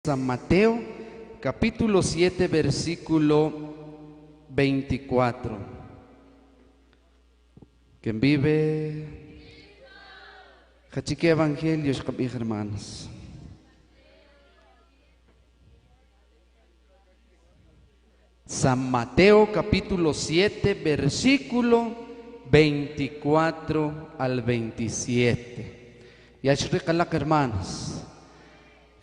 San Mateo, capítulo 7, versículo 24. Quien vive, Hachique Evangelio, hermanos. San Mateo, capítulo 7, versículo 24 al 27. Y Ashrikalak, hermanos.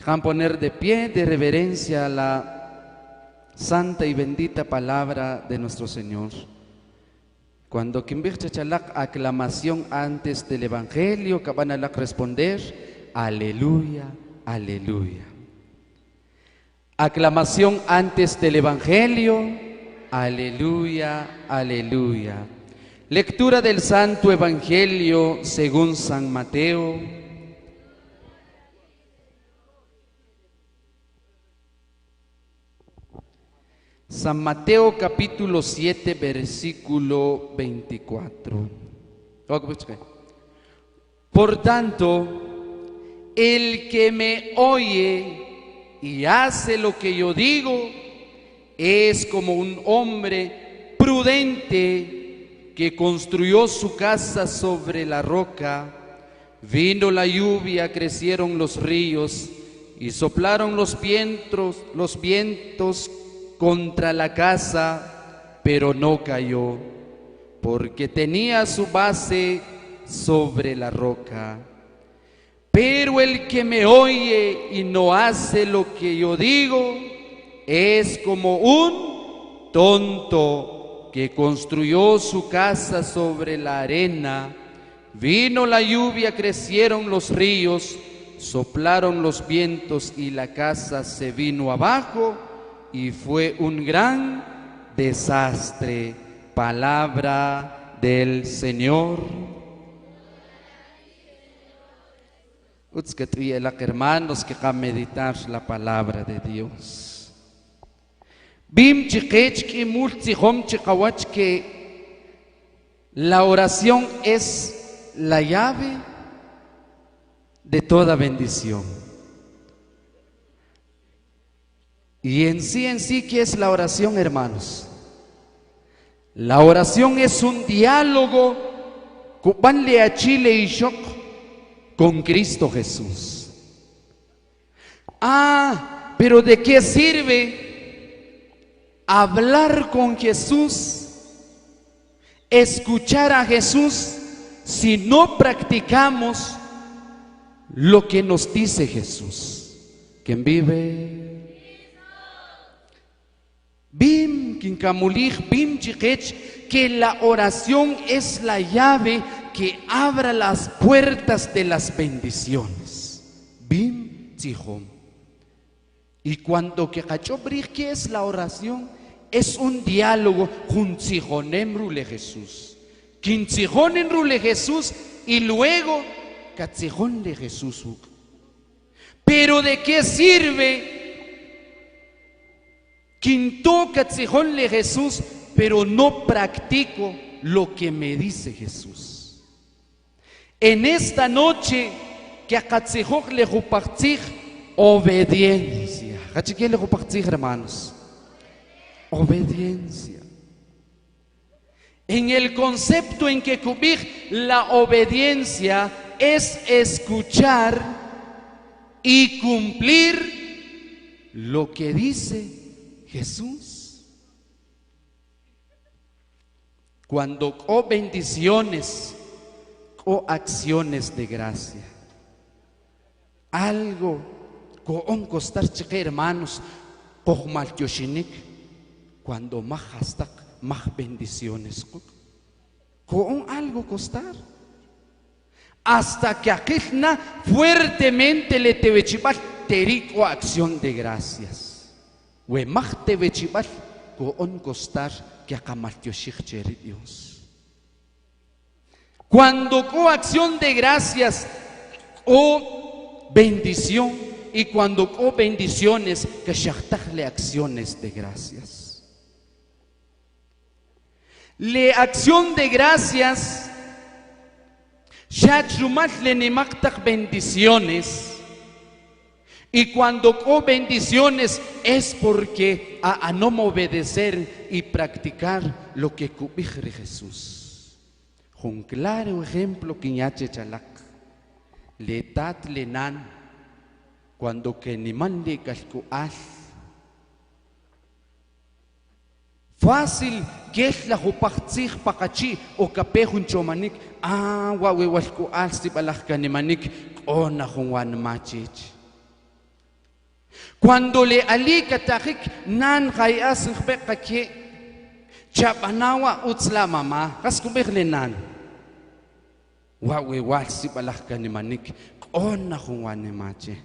Dejan poner de pie de reverencia a la santa y bendita palabra de nuestro Señor. Cuando Kimbirchachalak aclamación antes del Evangelio, que van a responder, aleluya, aleluya. Aclamación antes del Evangelio, aleluya, aleluya. Lectura del Santo Evangelio según San Mateo. San Mateo capítulo 7 versículo 24. Por tanto, el que me oye y hace lo que yo digo es como un hombre prudente que construyó su casa sobre la roca. Vino la lluvia, crecieron los ríos y soplaron los vientos contra la casa, pero no cayó, porque tenía su base sobre la roca. Pero el que me oye y no hace lo que yo digo es como un tonto que construyó su casa sobre la arena. Vino la lluvia, crecieron los ríos, soplaron los vientos y la casa se vino abajo y fue un gran desastre. Palabra del Señor. Hermanos, que a meditar la palabra de Dios. La oración es la llave de toda bendición. Y en sí, ¿qué es la oración, hermanos? La oración es un diálogo con Cristo Jesús. Pero ¿de qué sirve hablar con Jesús, escuchar a Jesús, si no practicamos lo que nos dice Jesús? ¿Quién vive? Que la oración es la llave que abra las puertas de las bendiciones. Y cuando ¿qué es la oración? Es un diálogo junto Jesús. Jesús y luego de Jesús. Pero ¿de qué sirve quien toca de Jesús, pero no practico lo que me dice Jesús? En esta noche que a le obediencia. Hermanos, obediencia. En el concepto en que la obediencia es escuchar y cumplir lo que dice Jesús. Cuando bendiciones o acciones de gracia, algo con costar, hermanos, cuando más bendiciones, con algo costar, hasta que aquella fuertemente le te terico acción de gracias. Dios. Cuando con acción de gracias o bendición, y cuando con bendiciones que le acciones de gracias. Le acción de gracias ya le bendiciones Y cuando con bendiciones es porque a no obedecer y practicar lo que cubije Jesús. Un claro ejemplo que yache chalak. Le tat le nan cuando que ni man le calcual. Fácil que es la jupachig pakachi o capejun chomanik. Wawe walkual si balak ni manik ona juan machich. Cuando le alika tajik nan kayas ngbe kake chabanawa utsla mama kas kubik le nan wawe wal si balak ni manik ona juan mache.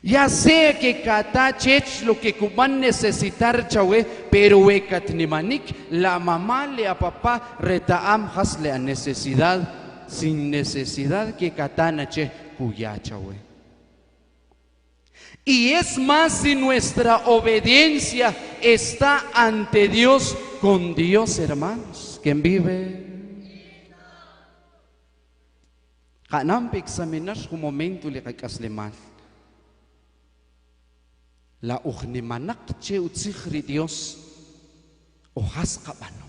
Ya sé que cada chech lo que cuban necesitar chawe, pero wekat ni manik la mamá le a papá retaam has le a necesidad sin necesidad que katana che cuya chawe. Y es más si nuestra obediencia está ante Dios, con Dios, hermanos. ¿Quién vive? Ganam pe examinar un momento le kakasle mal. La ujnimanak che utsikhri Dios o haskabano.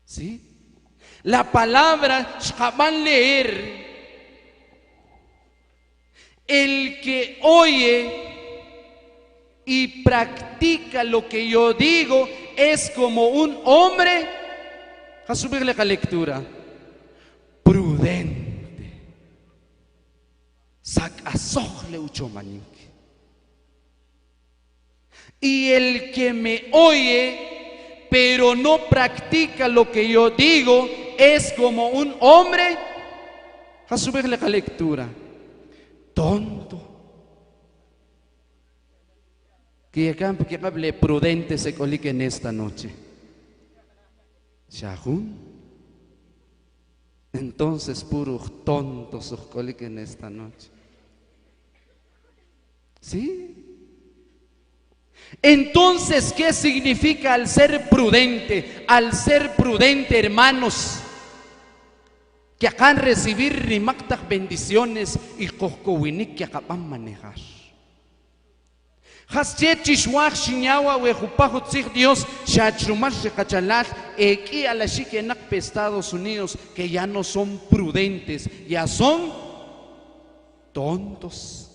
¿Sí? La palabra shkaban leer. El que oye y practica lo que yo digo es como un hombre, a subirle la lectura, prudente. Sacasogle uchomanik. Y el que me oye, pero no practica lo que yo digo, es como un hombre, a subirle la lectura, tonto. Que hable prudente se colique en esta noche. Shahun. Entonces puro tonto se colique en esta noche. ¿Sí? Entonces, ¿qué significa al ser prudente? Al ser prudente, hermanos, que acaban recibir rimaktak bendiciones y kohkowinik que acaban manejar. Haschichishwach shinyawa wejupajutzik Dios shachrumash shekachalal eki a la shikenak Estados Unidos que ya no son prudentes, ya son tontos.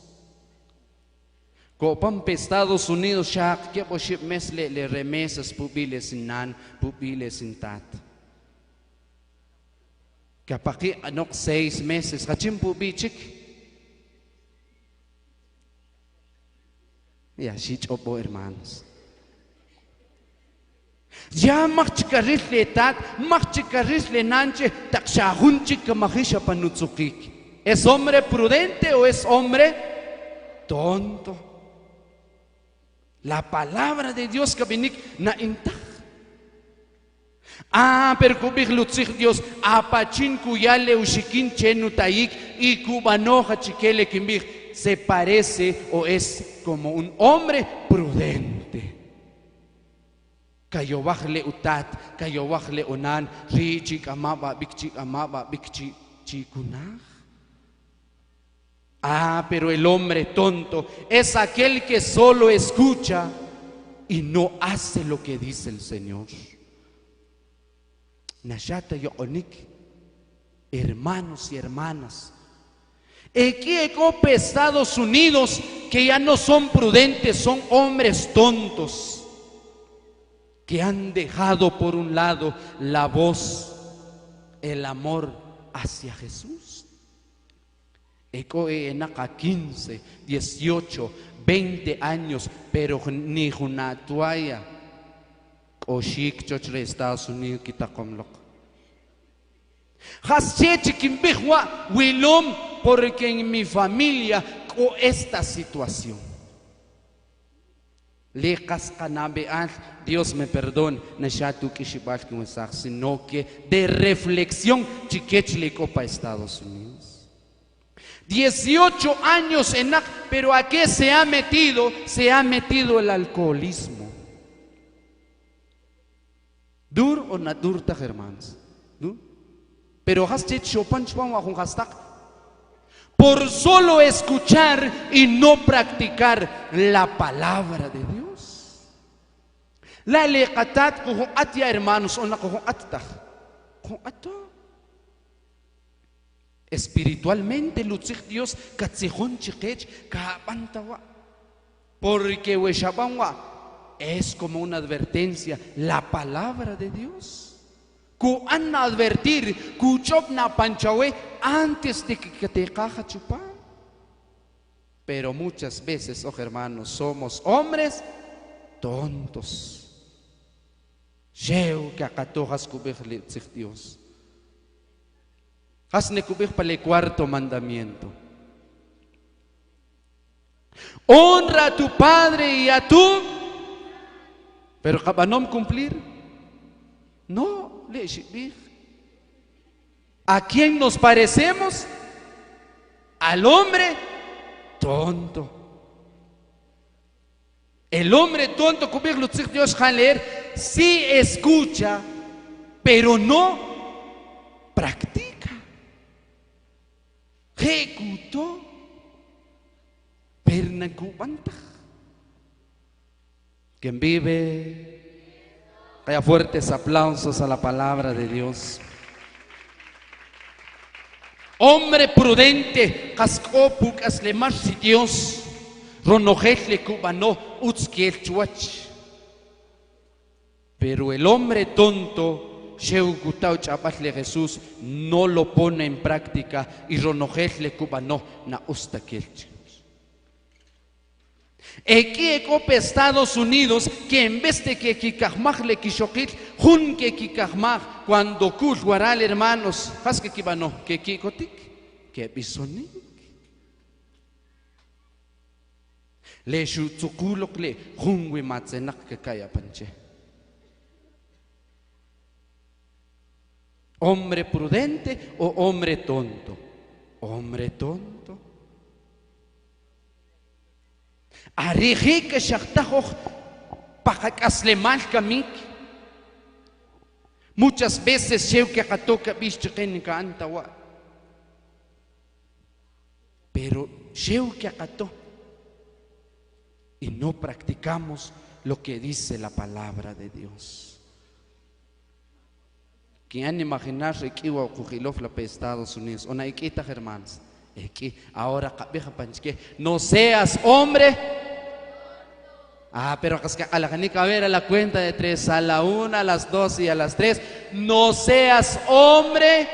Copan Estados Unidos shak que boship mes le remesas pubiles nan pubiles intat. Kapaki anok 6 meses kachim pubichik. Ya shichopo hermanos. Ya machikaris le tat, machikaris le nanche takshahunchik kamahisha panutzukik. ¿Es hombre prudente o es hombre tonto? La palabra de Dios que viene na intaj. Pero kubik lutzig Dios apachin kuyale ushikin chenutaik y kubanoja chikele kimbig se parece o es como un hombre prudente. Kayobajle utat, kayobajle onan, richik amaba bikchi chikunaj. Pero el hombre tonto es aquel que solo escucha y no hace lo que dice el Señor. Nashata yonik, hermanos y hermanas, aquí en Estados Unidos que ya no son prudentes, son hombres tontos que han dejado por un lado la voz, el amor hacia Jesús. Eco en 15, 18, 20 años, pero ni una toalla o chic chochre Estados Unidos quitacomloc. Haschechi kimbihwa wilom porque en mi familia con esta situación. Le cascanabeal, Dios me perdone, nashatu kishibal que sino que de reflexión chiquech le copa Estados Unidos. 18 años en pero ¿a qué se ha metido? Se ha metido el alcoholismo. ¿Dur o no dur, hermanos? ¿Dur? Pero has hecho panchwan o hastak por solo escuchar y no practicar la palabra de Dios. La leqatat kuhu atia hermanos, ona kuhu atta. Kuhu atta. Espiritualmente lutzig Dios katzijón chiquech kapantawa. Porque Weshabanwa es como una advertencia, la palabra de Dios. Ku an advertir, ku chopna panchawe antes de que te caja chupar. Pero muchas veces, oh hermanos, somos hombres tontos. Sheu que acatojas kubich litzig Dios. Hasne kubich para el cuarto mandamiento. Honra a tu padre y a tu, pero cabanom cumplir. No, le shibir. ¿A quién nos parecemos? Al hombre tonto. El hombre tonto, como Dios va a leer, sí escucha, pero no practica. Ejecutó. Quien vive, haya fuertes aplausos a la palabra de Dios. Hombre prudente, cascopuk aslemar si Dios, ronojetle cubano, utskiel chuach. Pero el hombre tonto, sheugutau chapatle Jesús, no lo pone en práctica y ronojetle cubano na ustakielch. Aquí ecope Estados Unidos que en vez de que kikahmach le kishokit jun que kikahmach cuando kush guaral hermanos has que kibano que kikotik que bisonik le shutsukulok le junwi matzenak que kaya panche. Hombre prudente o hombre tonto. Hombre tonto. Ariji que shaktajo pakakaslemal kamik. Muchas veces sheu que katoka bishchen ka antawa. Pero sheu que akato y no practicamos lo que dice la palabra de Dios. ¿Quién imaginarse que iba a ocurrir la Estados Unidos? Una equita hermanos. Ahora no seas hombre. Pero a la canica a ver a la cuenta de 3, a la 1, a las 2 y a las 3. No seas hombre.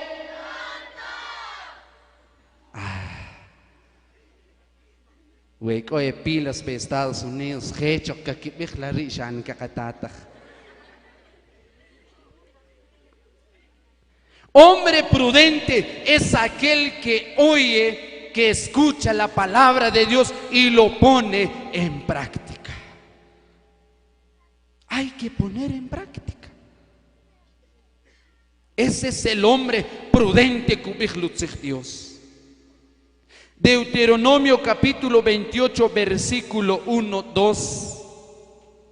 Hueco de pilas para Estados Unidos. Hecho que la rishan kakatata. Hombre prudente es aquel que oye, que escucha la palabra de Dios y lo pone en práctica. Hay que poner en práctica. Ese es el hombre prudente que Dios. Deuteronomio capítulo 28 versículo 1, 2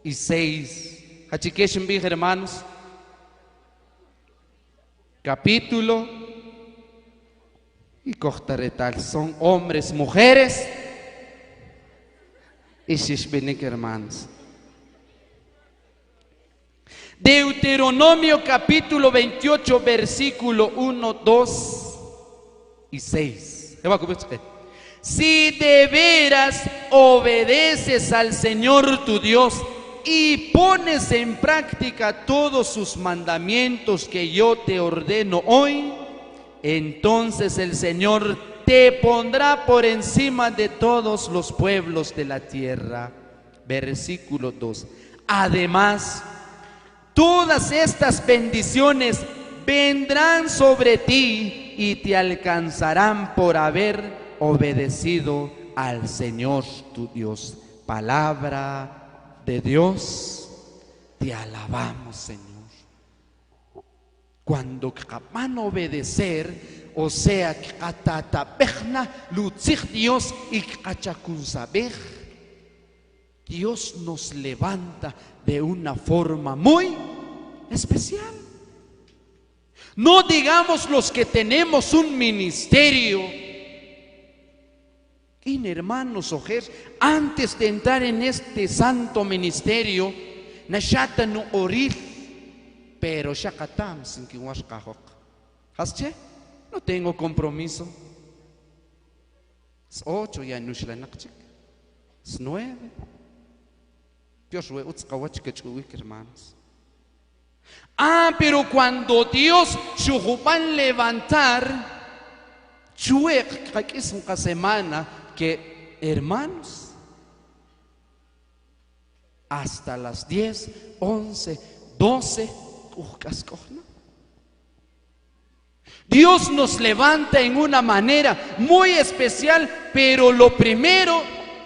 y 6. Hachikeshen bi hermanos. Capítulo y cortaretal son hombres, mujeres y shishbenik hermanos. Deuteronomio capítulo 28 versículo 1, 2 y 6. Si de veras obedeces al Señor tu Dios y pones en práctica todos sus mandamientos que yo te ordeno hoy, entonces el Señor te pondrá por encima de todos los pueblos de la tierra. Versículo 2. Además, todas estas bendiciones vendrán sobre ti y te alcanzarán por haber obedecido al Señor tu Dios. Palabra de Dios, te alabamos, Señor. Cuando van a obedecer, o sea, que atatabejna lutzig Dios y kachakunsabej, Dios nos levanta de una forma muy especial. No digamos los que tenemos un ministerio, Y hermanos, antes de entrar en este santo ministerio, nashata no oril, pero shakatam sin que washkahok. ¿Hasche? No tengo compromiso. Es 8 ya nushlanakchik. Es 9. Hermanos. Pero cuando Dios shuhupan levantar, es una semana que, hermanos, hasta las 10, 11, 12, Dios nos levanta en una manera muy especial, pero lo primero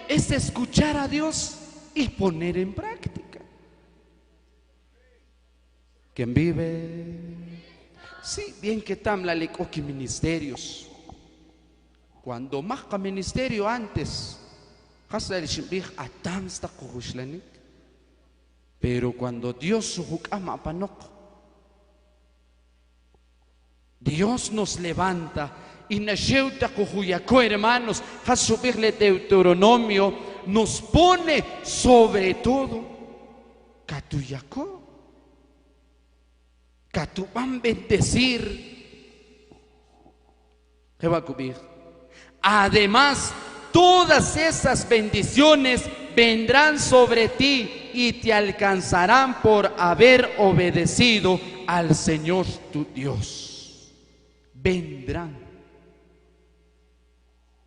es escuchar a Dios y poner en práctica. ¿Quién vive? Sí, bien que tamla le coque ministerios. Cuando más que ministerio antes, pero cuando Dios Dios nos levanta y hermanos, Deuteronomio nos pone sobre todo Katuyako, Katuban bendecir. ¿Qué va a cubrir? Además, todas esas bendiciones vendrán sobre ti y te alcanzarán por haber obedecido al Señor tu Dios. Vendrán.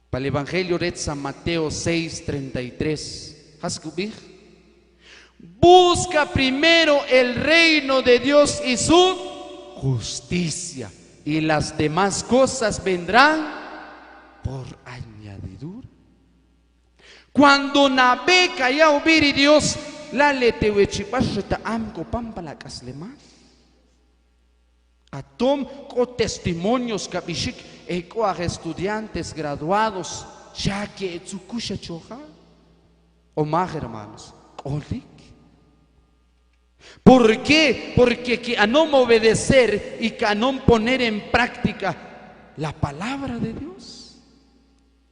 Para el Evangelio de San Mateo 6:33. Busca primero el reino de Dios y su justicia, y las demás cosas vendrán por añadidura. Cuando naveca ya ubiri Dios, la letewechipashta amko pampala kaslema. Atom co testimonios kabishik eko a estudiantes graduados, ya que etsukusha choja. O más, hermanos, olik. ¿Por qué? Porque que a no obedecer y que a no poner en práctica la palabra de Dios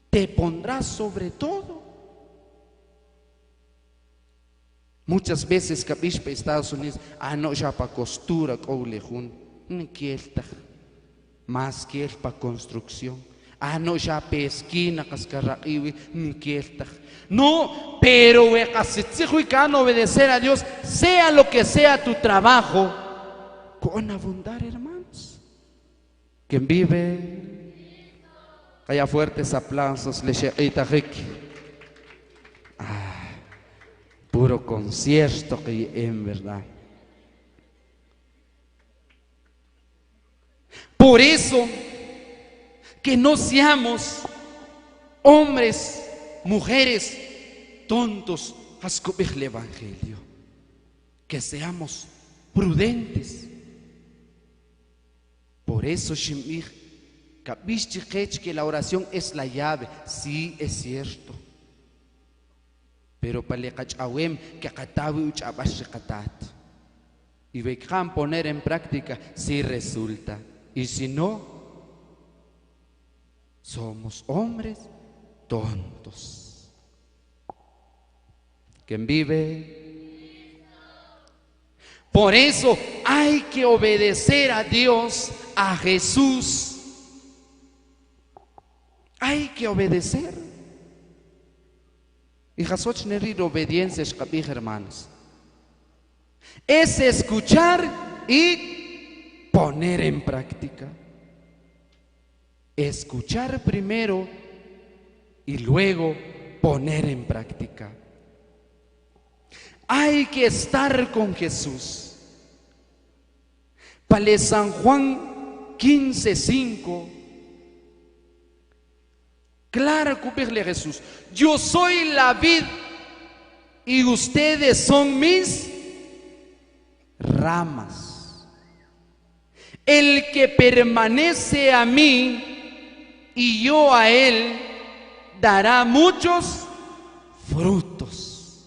te pondrá sobre todo. Muchas veces capishpa Estados Unidos, no ya para costura, coulejun, ni quielta, más que para construcción. No ya para esquina, cascarraíwi, ni quielta. No, pero que no obedecer a Dios, sea lo que sea tu trabajo, con abundar, hermanos. Quien vive, haya fuertes aplausos, lecheita Ricky. Puro concierto que en verdad. Por eso, que no seamos hombres, mujeres tontos, el evangelio, que seamos prudentes. Por eso, que la oración es la llave. Sí, es cierto. Pero para que y vean poner en práctica si resulta, y si no, somos hombres tontos. ¿Quién vive? Por eso hay que obedecer a Dios, a Jesús. Hay que obedecer. Y obediencia, hermanos, es escuchar y poner en práctica. Escuchar primero y luego poner en práctica. Hay que estar con Jesús. Para San Juan 15:5, claro, cumplirle a Jesús: yo soy la vid y ustedes son mis ramas. El que permanece a mí y yo a él dará muchos frutos,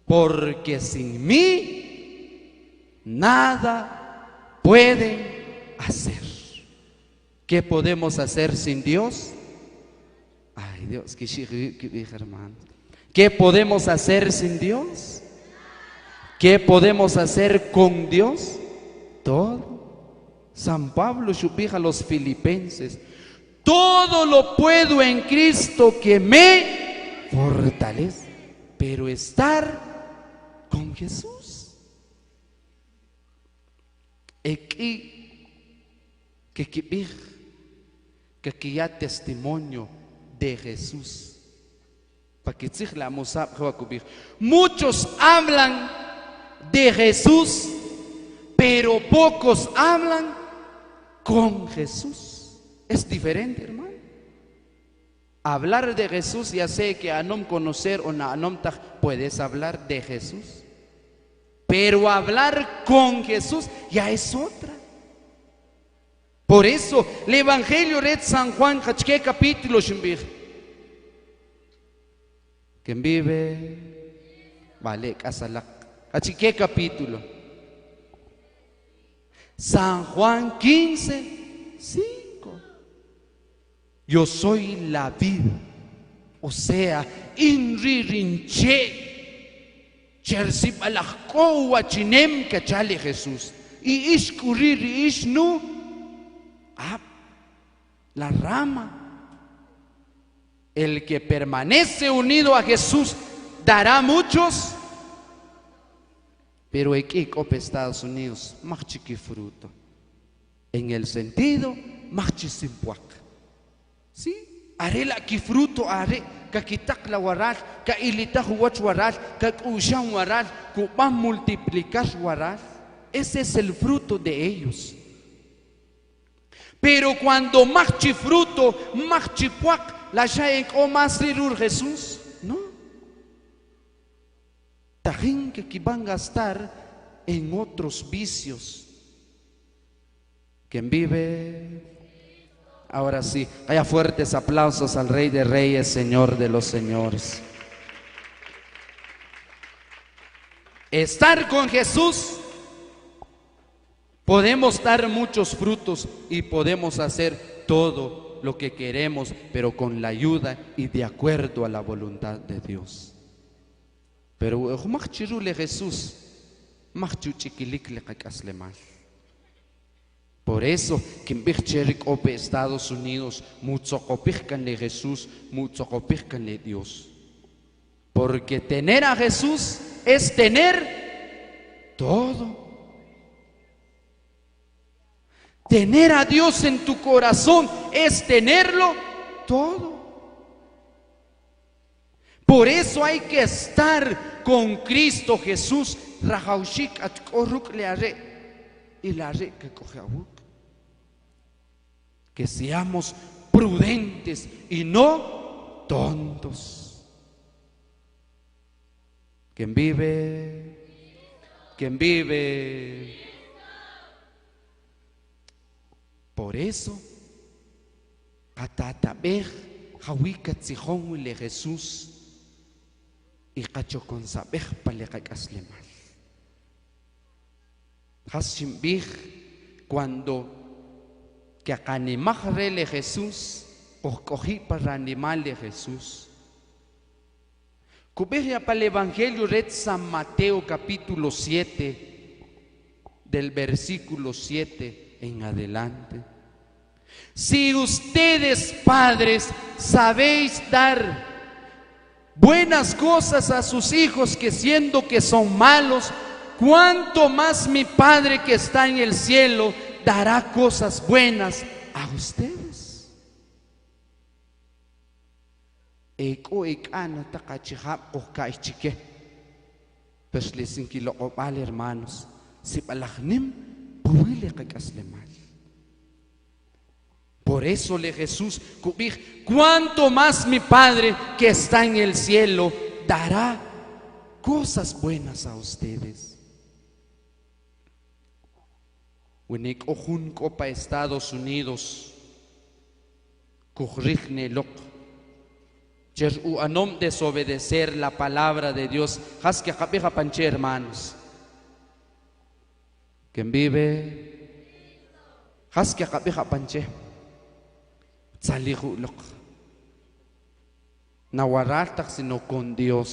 porque sin mí nada pueden hacer. ¿Qué podemos hacer sin Dios? Ay, Dios, que hermano. ¿Qué podemos hacer sin Dios? ¿Qué podemos hacer con Dios? Todo. San Pablo shupija a los filipenses. Todo lo puedo en Cristo que me fortalece. Pero estar con Jesús. Aquí que ya testimonio de Jesús. Muchos hablan de Jesús, pero pocos hablan con Jesús. Es diferente, hermano. Hablar de Jesús, ya sé que a no conocer o a no puedes hablar de Jesús, pero hablar con Jesús ya es otra. Por eso, el Evangelio de San Juan, ¿qué capítulo? ¿Quién vive? Vale, casalak. ¿Qué capítulo? San Juan 15, 5. Yo soy la vid, o sea, inririnche, chersip alakkowa chinem kachale Jesús. Y ishkuriri ishnu, la rama. El que permanece unido a Jesús dará muchos, pero aquí en Estados Unidos, más chiqui fruto. En el sentido, más chisimpuac. ¿Sí? Haré la que fruto, haré, que quitak la waral, que ilita huach waral, que ushan waral, que va a multiplicar waral. Ese es el fruto de ellos. Pero cuando más chifruto, más chipuac, la shaen o más rirur Jesús, ¿no? Tajín que van a gastar en otros vicios. ¿Quién vive? Ahora sí, haya fuertes aplausos al Rey de Reyes, Señor de los Señores. Estar con Jesús, podemos dar muchos frutos y podemos hacer todo lo que queremos, pero con la ayuda y de acuerdo a la voluntad de Dios. Pero Jesús, por eso, que Estados Unidos, mucho de Jesús, mucho de Dios. Porque tener a Jesús es tener todo. Tener a Dios en tu corazón es tenerlo todo. Por eso hay que estar con Cristo Jesús. Que seamos prudentes y no tontos. ¿Quién vive? ¿Quién vive? Por eso, Katatabej, Hawikatzijón le Jesús, y Kachokonsabej Palekakaslemal. Hashimbij, cuando que akanimajre le Jesús, o cogí para animal de Jesús. Cubeja para el Evangelio de San Mateo, capítulo 7, del versículo 7 en adelante. Si ustedes, padres, sabéis dar buenas cosas a sus hijos, que siendo que son malos, cuánto más mi Padre que está en el cielo dará cosas buenas a ustedes. Pues les inquilo, hermanos, si palagnim, puile mal. Por eso le Jesús, cuánto más mi Padre que está en el cielo dará cosas buenas a ustedes. Unik ojun copa Estados Unidos, kuhrikne lok, cher u anom desobedecer la palabra de Dios, haske japija panche hermanos. ¿Quién vive? Haske japija panche. Salihu lok. nahuaraltak, sino con Dios.